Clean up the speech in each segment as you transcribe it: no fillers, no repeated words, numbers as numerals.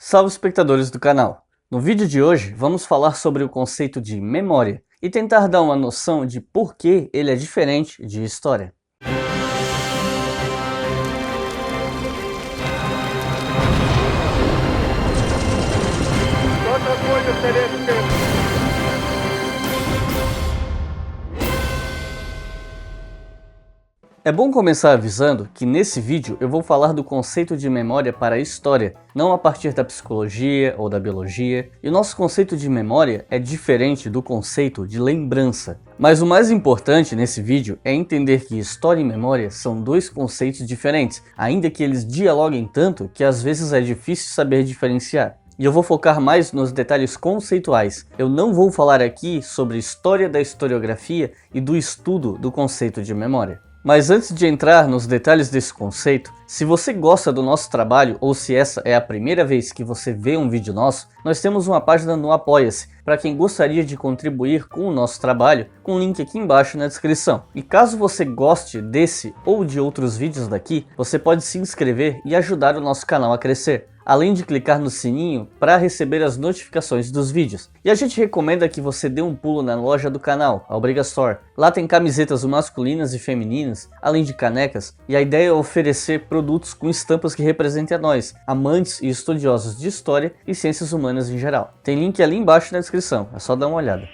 Salve espectadores do canal! No vídeo de hoje vamos falar sobre o conceito de memória e tentar dar uma noção de por que ele é diferente de história. É bom começar avisando que nesse vídeo eu vou falar do conceito de memória para a história, não a partir da psicologia ou da biologia, e o nosso conceito de memória é diferente do conceito de lembrança. Mas o mais importante nesse vídeo é entender que história e memória são dois conceitos diferentes, ainda que eles dialoguem tanto que às vezes é difícil saber diferenciar. E eu vou focar mais nos detalhes conceituais. Eu não vou falar aqui sobre história da historiografia e do estudo do conceito de memória. Mas antes de entrar nos detalhes desse conceito, se você gosta do nosso trabalho ou se essa é a primeira vez que você vê um vídeo nosso, nós temos uma página no Apoia-se para quem gostaria de contribuir com o nosso trabalho, com o link aqui embaixo na descrição. E caso você goste desse ou de outros vídeos daqui, você pode se inscrever e ajudar o nosso canal a crescer, além de clicar no sininho para receber as notificações dos vídeos. E a gente recomenda que você dê um pulo na loja do canal, a Obriga Store. Lá tem camisetas masculinas e femininas, além de canecas, e a ideia é oferecer produtos com estampas que representem a nós, amantes e estudiosos de história e ciências humanas em geral. Tem link ali embaixo na descrição, é só dar uma olhada.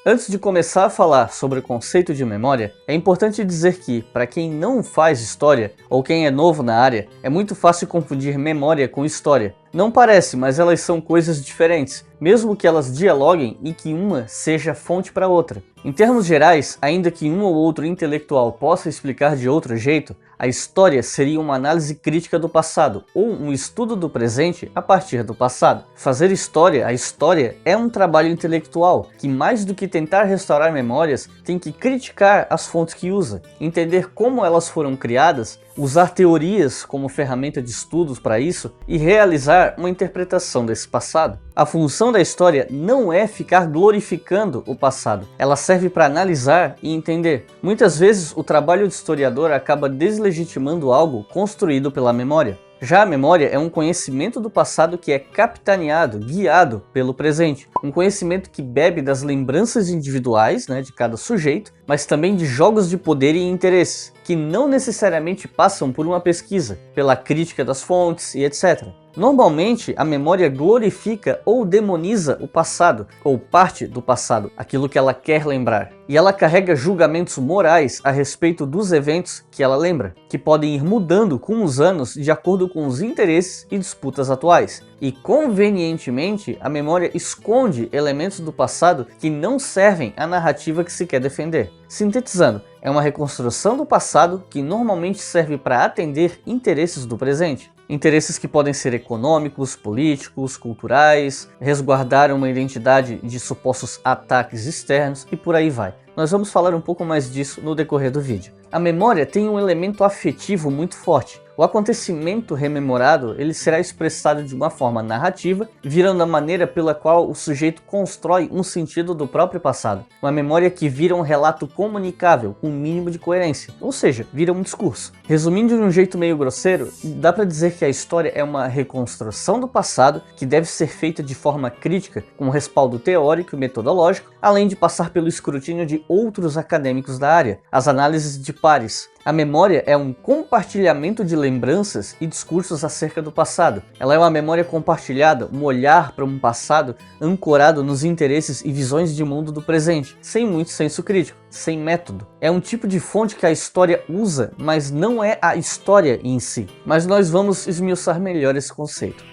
Antes de começar a falar sobre o conceito de memória, é importante dizer que, para quem não faz história ou quem é novo na área, é muito fácil confundir memória com história. Não parece, mas elas são coisas diferentes, mesmo que elas dialoguem e que uma seja fonte para outra. Em termos gerais, ainda que um ou outro intelectual possa explicar de outro jeito, a história seria uma análise crítica do passado, ou um estudo do presente a partir do passado. Fazer história, a história, é um trabalho intelectual, que mais do que tentar restaurar memórias, tem que criticar as fontes que usa, entender como elas foram criadas, usar teorias como ferramenta de estudos para isso e realizar uma interpretação desse passado. A função da história não é ficar glorificando o passado, ela serve para analisar e entender. Muitas vezes o trabalho de historiador acaba deslegitimando algo construído pela memória. Já a memória é um conhecimento do passado que é capitaneado, guiado pelo presente. Um conhecimento que bebe das lembranças individuais, de cada sujeito, mas também de jogos de poder e interesses, que não necessariamente passam por uma pesquisa, pela crítica das fontes e etc. Normalmente, a memória glorifica ou demoniza o passado, ou parte do passado, aquilo que ela quer lembrar. E ela carrega julgamentos morais a respeito dos eventos que ela lembra, que podem ir mudando com os anos de acordo com os interesses e disputas atuais. E convenientemente, a memória esconde elementos do passado que não servem à narrativa que se quer defender. Sintetizando, é uma reconstrução do passado que normalmente serve para atender interesses do presente. Interesses que podem ser econômicos, políticos, culturais, resguardar uma identidade de supostos ataques externos e por aí vai. Nós vamos falar um pouco mais disso no decorrer do vídeo. A memória tem um elemento afetivo muito forte. O acontecimento rememorado ele será expressado de uma forma narrativa, virando a maneira pela qual o sujeito constrói um sentido do próprio passado. Uma memória que vira um relato comunicável, com um mínimo de coerência, ou seja, vira um discurso. Resumindo de um jeito meio grosseiro, dá para dizer que a história é uma reconstrução do passado que deve ser feita de forma crítica, com respaldo teórico e metodológico, além de passar pelo escrutínio de outros acadêmicos da área, as análises de pares. A memória é um compartilhamento de lembranças e discursos acerca do passado. Ela é uma memória compartilhada, um olhar para um passado ancorado nos interesses e visões de mundo do presente, sem muito senso crítico, sem método. É um tipo de fonte que a história usa, mas não é a história em si. Mas nós vamos esmiuçar melhor esse conceito.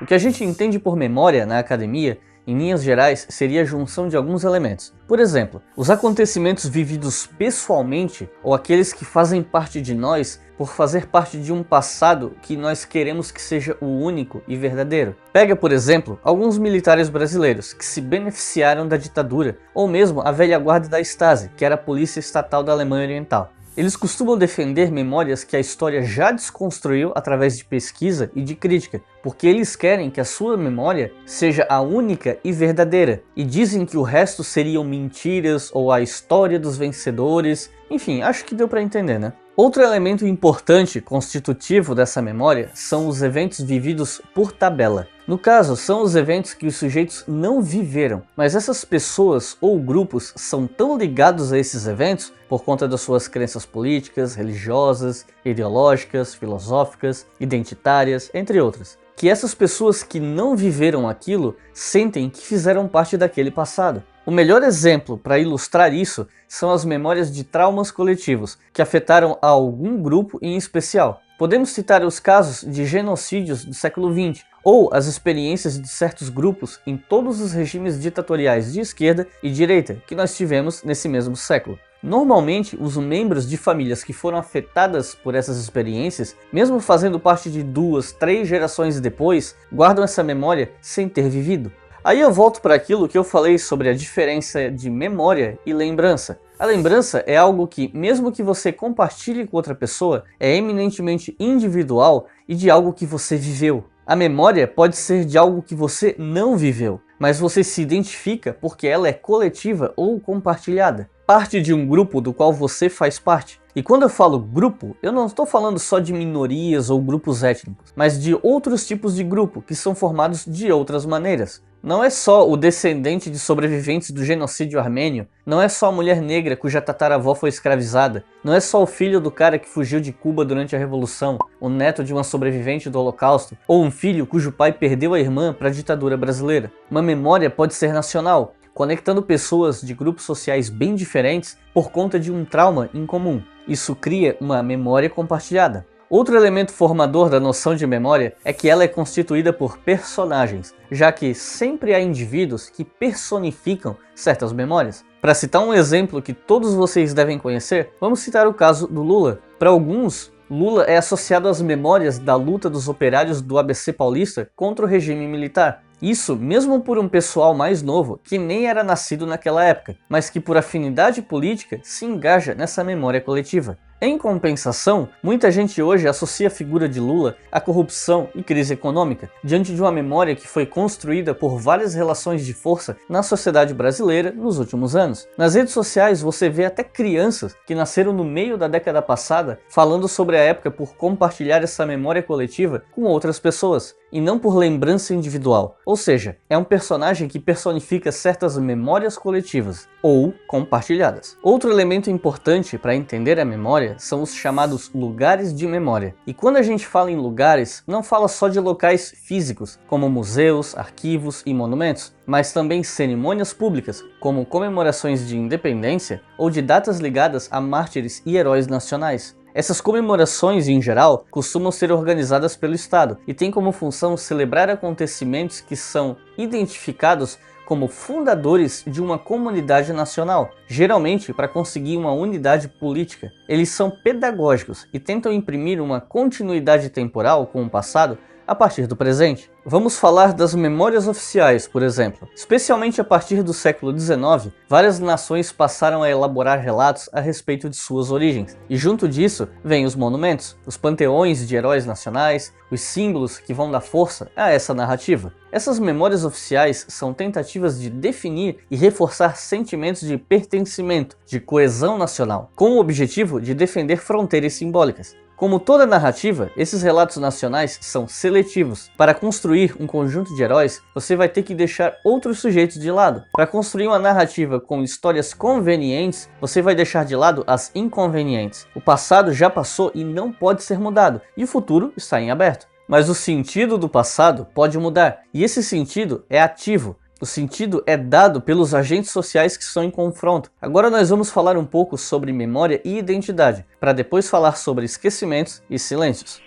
O que a gente entende por memória na academia, em linhas gerais, seria a junção de alguns elementos. Por exemplo, os acontecimentos vividos pessoalmente ou aqueles que fazem parte de nós por fazer parte de um passado que nós queremos que seja o único e verdadeiro. Pega, por exemplo, alguns militares brasileiros que se beneficiaram da ditadura, ou mesmo a velha guarda da Stasi, que era a polícia estatal da Alemanha Oriental. Eles costumam defender memórias que a história já desconstruiu através de pesquisa e de crítica, porque eles querem que a sua memória seja a única e verdadeira, e dizem que o resto seriam mentiras ou a história dos vencedores. Enfim, acho que deu para entender, né? Outro elemento importante constitutivo dessa memória são os eventos vividos por tabela. No caso, são os eventos que os sujeitos não viveram, mas essas pessoas ou grupos são tão ligados a esses eventos por conta das suas crenças políticas, religiosas, ideológicas, filosóficas, identitárias, entre outras, que essas pessoas que não viveram aquilo sentem que fizeram parte daquele passado. O melhor exemplo para ilustrar isso são as memórias de traumas coletivos que afetaram a algum grupo em especial. Podemos citar os casos de genocídios do século XX, ou as experiências de certos grupos em todos os regimes ditatoriais de esquerda e direita que nós tivemos nesse mesmo século. Normalmente, os membros de famílias que foram afetadas por essas experiências, mesmo fazendo parte de 2, 3 gerações depois, guardam essa memória sem ter vivido. Aí eu volto para aquilo que eu falei sobre a diferença de memória e lembrança. A lembrança é algo que, mesmo que você compartilhe com outra pessoa, é eminentemente individual e de algo que você viveu. A memória pode ser de algo que você não viveu, mas você se identifica porque ela é coletiva ou compartilhada. Parte de um grupo do qual você faz parte. E quando eu falo grupo, eu não estou falando só de minorias ou grupos étnicos, mas de outros tipos de grupo que são formados de outras maneiras. Não é só o descendente de sobreviventes do genocídio armênio, não é só a mulher negra cuja tataravó foi escravizada, não é só o filho do cara que fugiu de Cuba durante a Revolução, o neto de uma sobrevivente do Holocausto, ou um filho cujo pai perdeu a irmã para a ditadura brasileira. Uma memória pode ser nacional, conectando pessoas de grupos sociais bem diferentes por conta de um trauma em comum. Isso cria uma memória compartilhada. Outro elemento formador da noção de memória é que ela é constituída por personagens, já que sempre há indivíduos que personificam certas memórias. Para citar um exemplo que todos vocês devem conhecer, vamos citar o caso do Lula. Para alguns, Lula é associado às memórias da luta dos operários do ABC Paulista contra o regime militar. Isso mesmo por um pessoal mais novo que nem era nascido naquela época, mas que por afinidade política se engaja nessa memória coletiva. Em compensação, muita gente hoje associa a figura de Lula à corrupção e crise econômica, diante de uma memória que foi construída por várias relações de força na sociedade brasileira nos últimos anos. Nas redes sociais você vê até crianças que nasceram no meio da década passada falando sobre a época por compartilhar essa memória coletiva com outras pessoas, e não por lembrança individual. Ou seja, é um personagem que personifica certas memórias coletivas, ou compartilhadas. Outro elemento importante para entender a memória são os chamados lugares de memória. E quando a gente fala em lugares, não fala só de locais físicos, como museus, arquivos e monumentos, mas também cerimônias públicas, como comemorações de independência ou de datas ligadas a mártires e heróis nacionais. Essas comemorações, em geral, costumam ser organizadas pelo Estado e têm como função celebrar acontecimentos que são identificados como fundadores de uma comunidade nacional, geralmente para conseguir uma unidade política. Eles são pedagógicos e tentam imprimir uma continuidade temporal com o passado a partir do presente. Vamos falar das memórias oficiais, por exemplo. Especialmente a partir do século XIX, várias nações passaram a elaborar relatos a respeito de suas origens. E junto disso, vêm os monumentos, os panteões de heróis nacionais, os símbolos que vão dar força a essa narrativa. Essas memórias oficiais são tentativas de definir e reforçar sentimentos de pertencimento, de coesão nacional, com o objetivo de defender fronteiras simbólicas. Como toda narrativa, esses relatos nacionais são seletivos. Para construir um conjunto de heróis, você vai ter que deixar outros sujeitos de lado. Para construir uma narrativa com histórias convenientes, você vai deixar de lado as inconvenientes. O passado já passou e não pode ser mudado, e o futuro está em aberto. Mas o sentido do passado pode mudar, e esse sentido é ativo. O sentido é dado pelos agentes sociais que estão em confronto. Agora nós vamos falar um pouco sobre memória e identidade, para depois falar sobre esquecimentos e silêncios.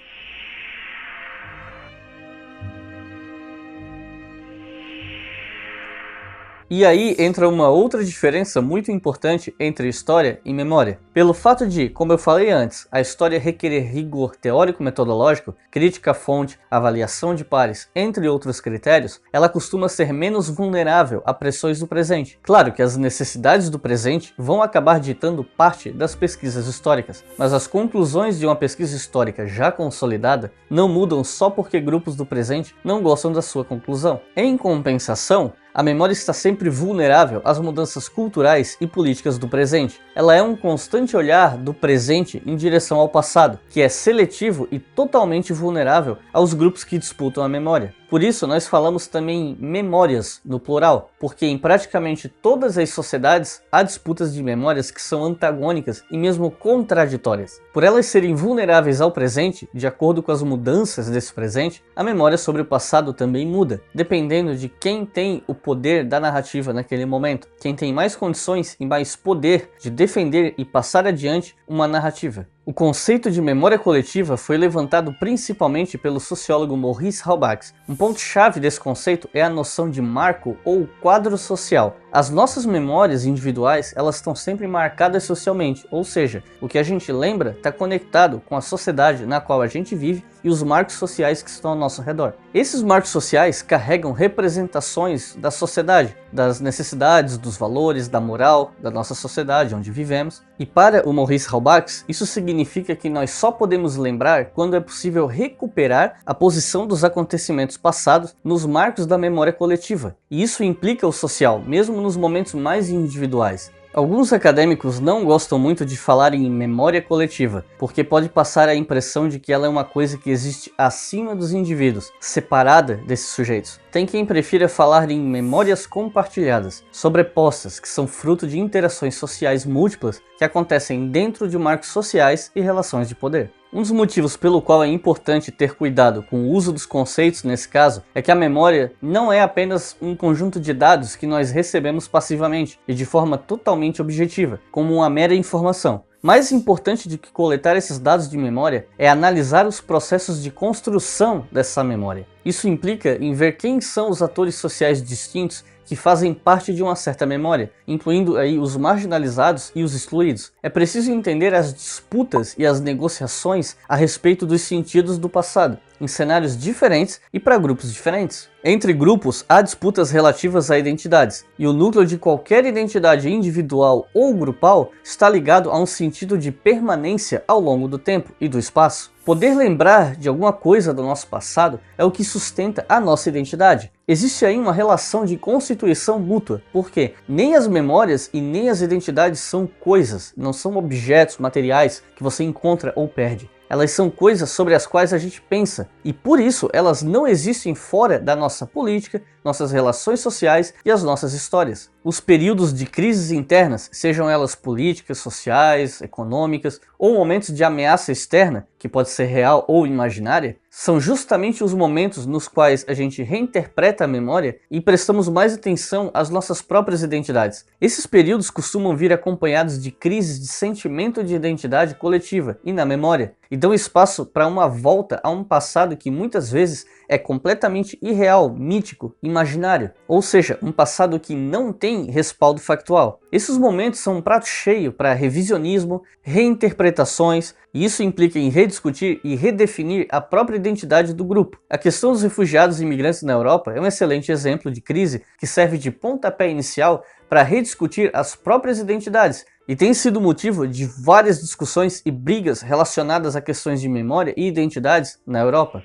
E aí entra uma outra diferença muito importante entre história e memória. Pelo fato de, como eu falei antes, a história requerer rigor teórico-metodológico, crítica à fonte, avaliação de pares, entre outros critérios, ela costuma ser menos vulnerável a pressões do presente. Claro que as necessidades do presente vão acabar ditando parte das pesquisas históricas, mas as conclusões de uma pesquisa histórica já consolidada não mudam só porque grupos do presente não gostam da sua conclusão. Em compensação, A memória está sempre vulnerável às mudanças culturais e políticas do presente. Ela é um constante olhar do presente em direção ao passado, que é seletivo e totalmente vulnerável aos grupos que disputam a memória. Por isso, nós falamos também memórias, no plural, porque em praticamente todas as sociedades há disputas de memórias que são antagônicas e mesmo contraditórias. Por elas serem vulneráveis ao presente, de acordo com as mudanças desse presente, a memória sobre o passado também muda, dependendo de quem tem o poder da narrativa naquele momento, quem tem mais condições e mais poder de defender e passar adiante uma narrativa. O conceito de memória coletiva foi levantado principalmente pelo sociólogo Maurice Halbach. Um ponto-chave desse conceito é a noção de marco ou quadro social. As nossas memórias individuais, elas estão sempre marcadas socialmente, ou seja, o que a gente lembra está conectado com a sociedade na qual a gente vive e os marcos sociais que estão ao nosso redor. Esses marcos sociais carregam representações da sociedade, das necessidades, dos valores, da moral da nossa sociedade onde vivemos. E para o Maurice Halbach, isso significa que nós só podemos lembrar quando é possível recuperar a posição dos acontecimentos passados nos marcos da memória coletiva. E isso implica o social, mesmo nos momentos mais individuais. Alguns acadêmicos não gostam muito de falar em memória coletiva, porque pode passar a impressão de que ela é uma coisa que existe acima dos indivíduos, separada desses sujeitos. Tem quem prefira falar em memórias compartilhadas, sobrepostas, que são fruto de interações sociais múltiplas que acontecem dentro de marcos sociais e relações de poder. Um dos motivos pelo qual é importante ter cuidado com o uso dos conceitos nesse caso é que a memória não é apenas um conjunto de dados que nós recebemos passivamente e de forma totalmente objetiva, como uma mera informação. Mais importante do que coletar esses dados de memória é analisar os processos de construção dessa memória. Isso implica em ver quem são os atores sociais distintos que fazem parte de uma certa memória, incluindo aí os marginalizados e os excluídos. É preciso entender as disputas e as negociações a respeito dos sentidos do passado, em cenários diferentes e para grupos diferentes. Entre grupos, há disputas relativas a identidades, e o núcleo de qualquer identidade individual ou grupal está ligado a um sentido de permanência ao longo do tempo e do espaço. Poder lembrar de alguma coisa do nosso passado é o que sustenta a nossa identidade. Existe aí uma relação de constituição mútua, porque nem as memórias e nem as identidades são coisas, não são objetos materiais que você encontra ou perde. Elas são coisas sobre as quais a gente pensa, e por isso elas não existem fora da nossa política, nossas relações sociais e as nossas histórias. Os períodos de crises internas, sejam elas políticas, sociais, econômicas, ou momentos de ameaça externa, que pode ser real ou imaginária, são justamente os momentos nos quais a gente reinterpreta a memória e prestamos mais atenção às nossas próprias identidades. Esses períodos costumam vir acompanhados de crises de sentimento de identidade coletiva e na memória, e dão espaço para uma volta a um passado que muitas vezes é completamente irreal, mítico, imaginário, ou seja, um passado que não tem respaldo factual. Esses momentos são um prato cheio para revisionismo, reinterpretações, e isso implica em rediscutir e redefinir a própria identidade do grupo. A questão dos refugiados e imigrantes na Europa é um excelente exemplo de crise que serve de pontapé inicial para rediscutir as próprias identidades, e tem sido motivo de várias discussões e brigas relacionadas a questões de memória e identidades na Europa.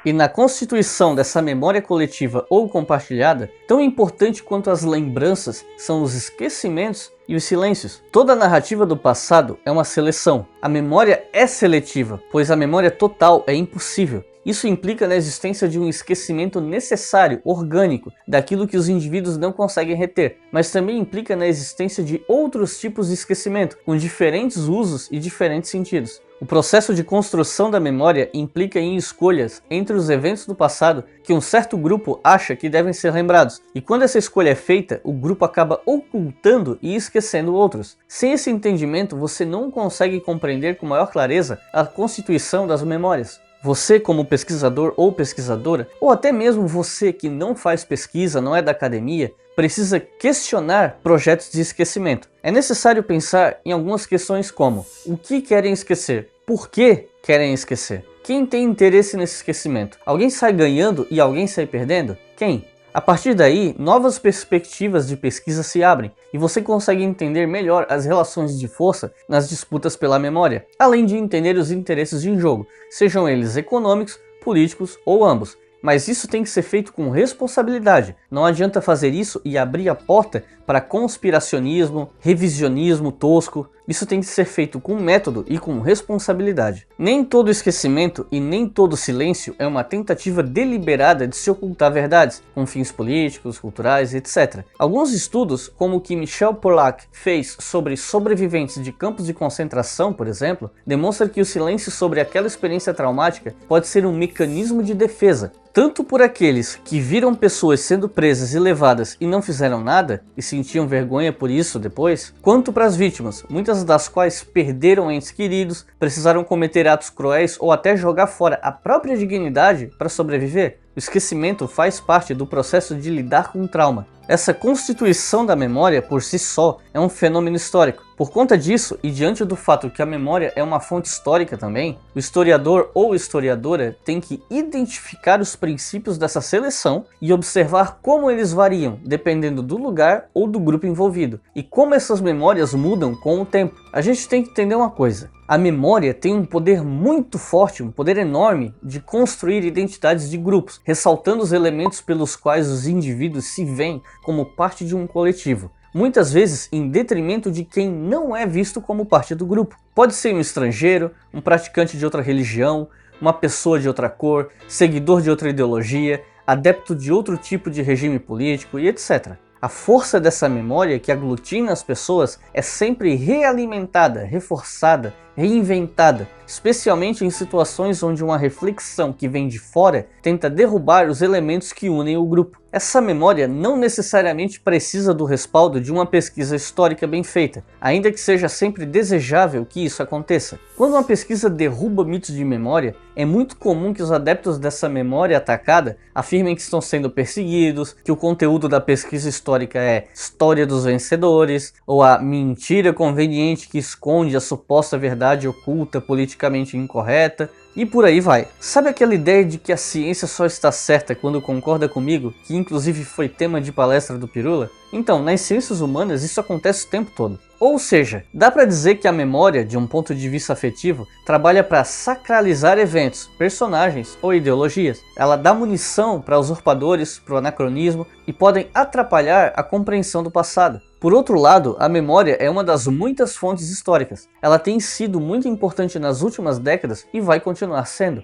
E na constituição dessa memória coletiva ou compartilhada, tão importante quanto as lembranças são os esquecimentos e os silêncios. Toda a narrativa do passado é uma seleção. A memória é seletiva, pois a memória total é impossível. Isso implica na existência de um esquecimento necessário, orgânico, daquilo que os indivíduos não conseguem reter, mas também implica na existência de outros tipos de esquecimento, com diferentes usos e diferentes sentidos. O processo de construção da memória implica em escolhas entre os eventos do passado que um certo grupo acha que devem ser lembrados, e quando essa escolha é feita, o grupo acaba ocultando e esquecendo outros. Sem esse entendimento, você não consegue compreender com maior clareza a constituição das memórias. Você, como pesquisador ou pesquisadora, ou até mesmo você que não faz pesquisa, não é da academia, precisa questionar projetos de esquecimento. É necessário pensar em algumas questões como: o que querem esquecer? Por que querem esquecer? Quem tem interesse nesse esquecimento? Alguém sai ganhando e alguém sai perdendo? Quem? A partir daí, novas perspectivas de pesquisa se abrem e você consegue entender melhor as relações de força nas disputas pela memória, além de entender os interesses em jogo, sejam eles econômicos, políticos ou ambos. mas isso tem que ser feito com responsabilidade. Não adianta fazer isso e abrir a porta para conspiracionismo, revisionismo tosco. Isso tem que ser feito com método e com responsabilidade. Nem todo esquecimento e nem todo silêncio é uma tentativa deliberada de se ocultar verdades, com fins políticos, culturais, etc. Alguns estudos, como o que Michel Pollack fez sobre sobreviventes de campos de concentração, por exemplo, demonstram que o silêncio sobre aquela experiência traumática pode ser um mecanismo de defesa, tanto por aqueles que viram pessoas sendo presas e levadas e não fizeram nada e sentiam vergonha por isso depois, quanto para as vítimas, muitas das quais perderam entes queridos, precisaram cometer atos cruéis ou até jogar fora a própria dignidade para sobreviver. O esquecimento faz parte do processo de lidar com o trauma. Essa constituição da memória por si só é um fenômeno histórico. Por conta disso, e diante do fato que a memória é uma fonte histórica também, o historiador ou historiadora tem que identificar os princípios dessa seleção e observar como eles variam dependendo do lugar ou do grupo envolvido, e como essas memórias mudam com o tempo. A gente tem que entender uma coisa: a memória tem um poder muito forte, um poder enorme de construir identidades de grupos, ressaltando os elementos pelos quais os indivíduos se veem como parte de um coletivo. Muitas vezes em detrimento de quem não é visto como parte do grupo. Pode ser um estrangeiro, um praticante de outra religião, uma pessoa de outra cor, seguidor de outra ideologia, adepto de outro tipo de regime político e etc. A força dessa memória que aglutina as pessoas é sempre realimentada, reforçada, reinventada, especialmente em situações onde uma reflexão que vem de fora tenta derrubar os elementos que unem o grupo. Essa memória não necessariamente precisa do respaldo de uma pesquisa histórica bem feita, ainda que seja sempre desejável que isso aconteça. Quando uma pesquisa derruba mitos de memória, é muito comum que os adeptos dessa memória atacada afirmem que estão sendo perseguidos, que o conteúdo da pesquisa histórica é história dos vencedores, ou a mentira conveniente que esconde a suposta verdade oculta, politicamente incorreta, e por aí vai. Sabe aquela ideia de que a ciência só está certa quando concorda comigo, que inclusive foi tema de palestra do Pirula? Então, nas ciências humanas isso acontece o tempo todo. Ou seja, dá para dizer que a memória, de um ponto de vista afetivo, trabalha para sacralizar eventos, personagens ou ideologias. Ela dá munição para usurpadores, para o anacronismo e podem atrapalhar a compreensão do passado. Por outro lado, a memória é uma das muitas fontes históricas. Ela tem sido muito importante nas últimas décadas e vai continuar sendo.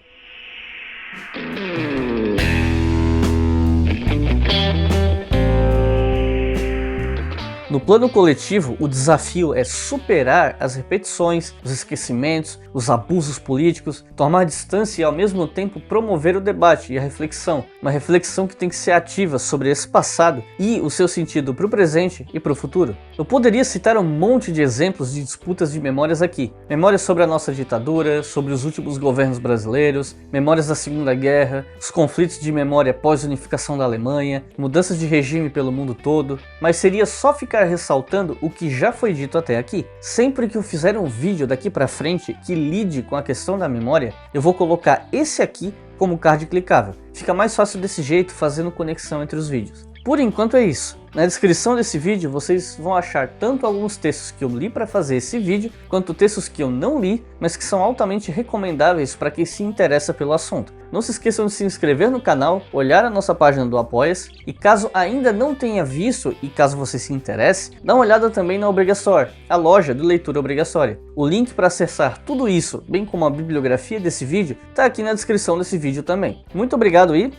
No plano coletivo, o desafio é superar as repetições, os esquecimentos, os abusos políticos, tomar distância e ao mesmo tempo promover o debate e a reflexão. Uma reflexão que tem que ser ativa sobre esse passado e o seu sentido para o presente e para o futuro. Eu poderia citar um monte de exemplos de disputas de memórias aqui. Memórias sobre a nossa ditadura, sobre os últimos governos brasileiros, memórias da Segunda Guerra, os conflitos de memória pós-unificação da Alemanha, mudanças de regime pelo mundo todo, mas seria só ficar ressaltando o que já foi dito até aqui. Sempre que eu fizer um vídeo daqui pra frente que lide com a questão da memória, eu vou colocar esse aqui como card clicável. Fica mais fácil desse jeito, fazendo conexão entre os vídeos. Por enquanto é isso. Na descrição desse vídeo vocês vão achar tanto alguns textos que eu li para fazer esse vídeo, quanto textos que eu não li, mas que são altamente recomendáveis para quem se interessa pelo assunto. Não se esqueçam de se inscrever no canal, olhar a nossa página do Apoia-se, e caso ainda não tenha visto e caso você se interesse, dá uma olhada também na Obrigastore, a loja do Leitura Obrigatória. O link para acessar tudo isso, bem como a bibliografia desse vídeo, está aqui na descrição desse vídeo também. Muito obrigado e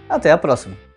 até a próxima!